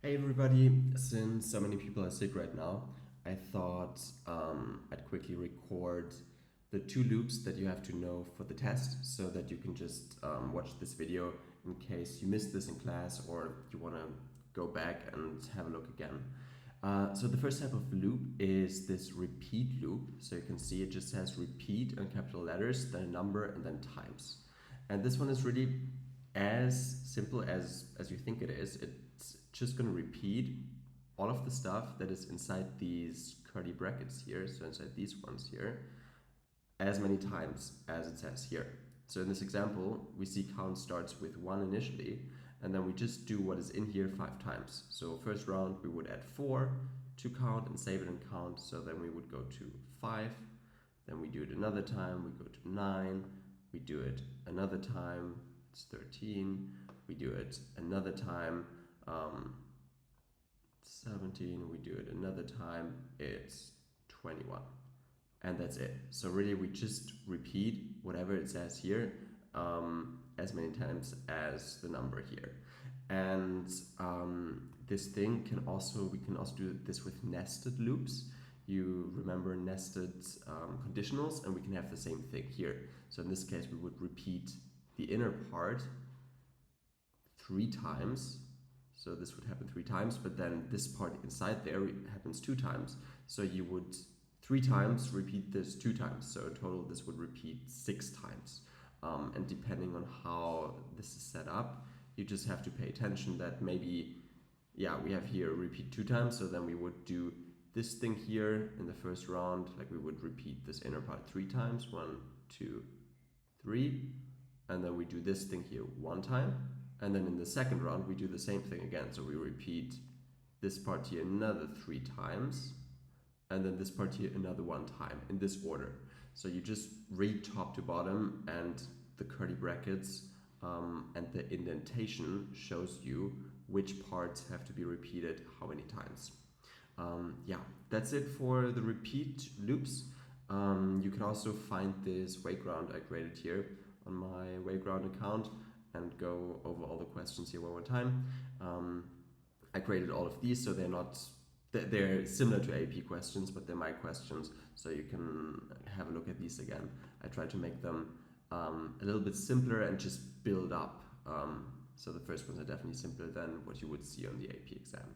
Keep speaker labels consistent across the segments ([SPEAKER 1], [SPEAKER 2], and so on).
[SPEAKER 1] Hey everybody, since so many people are sick right now, I thought I'd quickly record the two loops that you have to know for the test so that you can just watch this video in case you missed this in class or you want to go back and have a look again. So the first type of loop is this repeat loop. So you can see it just says repeat in capital letters, then a number, and then times. And this one is really as simple as you think it is. It's just going to repeat all of the stuff that is inside these curly brackets here, so inside these ones here, as many times as it says here. So in this example, we see count starts with 1 initially, and then we just do what is in here 5 times. So first round we would add 4 to count and save it and count, so then we would go to 5, then we do it another time, we go to 9, we do it another time, it's 13, we do it another time, 17, we do it another time, it's 21. And that's it. So really we just repeat whatever it says here as many times as the number here. And this thing can also, we can also do this with nested loops. You remember nested conditionals, and we can have the same thing here. So in this case, we would repeat the inner part 3 times. So this would happen 3 times, but then this part inside there happens 2 times. So you would 3 times repeat this 2 times. So in total, this would repeat 6 times. And depending on how this is set up, you just have to pay attention that maybe, yeah, we have here repeat 2 times. So then we would do this thing here in the first round, like we would repeat this inner part 3 times, 1, 2, 3, and then we do this thing here 1 time, and then in the second round we do the same thing again. So we repeat this part here another 3 times, and then this part here another 1 time in this order. So you just read top to bottom, and the curly brackets and the indentation shows you which parts have to be repeated how many times. Yeah, that's it for the repeat loops. You can also find this Wayground I created here on my Wayground account and go over all the questions here one more time. I created all of these, so they're similar to AP questions, but they're my questions, so you can have a look at these again. I tried to make them a little bit simpler and just build up. So the first ones are definitely simpler than what you would see on the AP exam.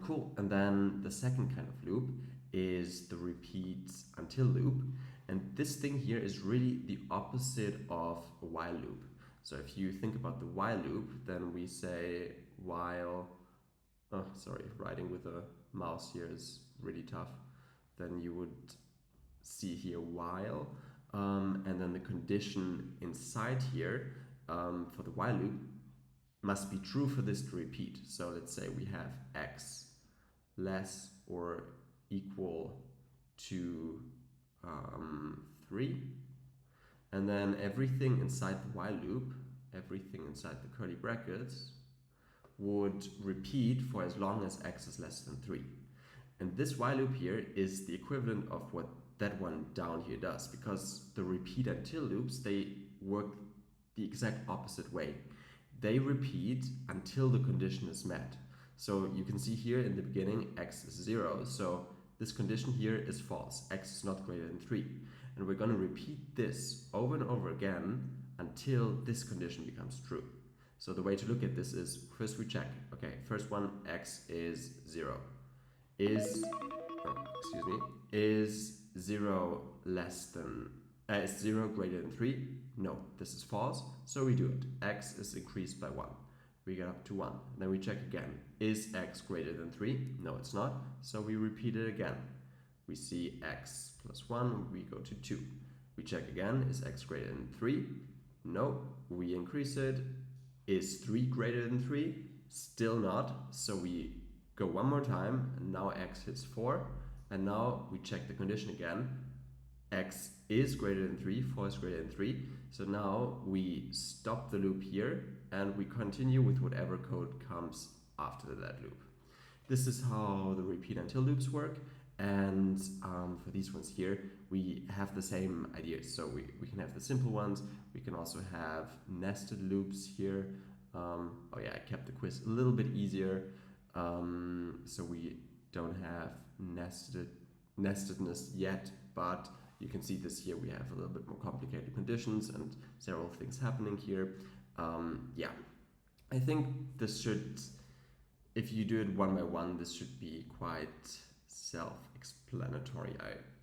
[SPEAKER 1] Cool. And then the second kind of loop is the repeat until loop. And this thing here is really the opposite of a while loop. So if you think about the while loop, then we say while, oh, sorry, writing with a mouse here is really tough. Then you would see here while, and then the condition inside here for the while loop must be true for this to repeat. So let's say we have x less or equal to 3, and then everything inside the while loop, everything inside the curly brackets, would repeat for as long as x is less than 3. And this while loop here is the equivalent of what that one down here does, because the repeat until loops, they work the exact opposite way. They repeat until the condition is met. So you can see here in the beginning x is 0, so this condition here is false, x is not greater than 3. And we're going to repeat this over and over again until this condition becomes true. So the way to look at this is, first we check, okay, first one, x is 0. Is 0 less than, is 0 greater than 3? No, this is false, so we do it. X is increased by 1. We get up to 1. Then we check again. Is x greater than 3? No, it's not, so we repeat it again. We see x plus 1, we go to 2. We check again. Is x greater than 3? No, we increase it. Is 3 greater than 3? Still not, so we go one more time, and now x hits 4, and now we check the condition again. X is greater than 3, 4 is greater than 3, so now we stop the loop here and we continue with whatever code comes after that loop. This is how the repeat until loops work, and for these ones here we have the same ideas. So we can have the simple ones, we can also have nested loops here, Oh yeah, I kept the quiz a little bit easier, so we don't have nestedness yet, but you can see this here we have a little bit more complicated conditions and several things happening here. Yeah, I think this should, if you do it one by one, this should be quite self-explanatory,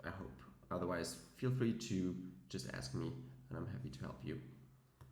[SPEAKER 1] I hope. Otherwise, feel free to just ask me and I'm happy to help you.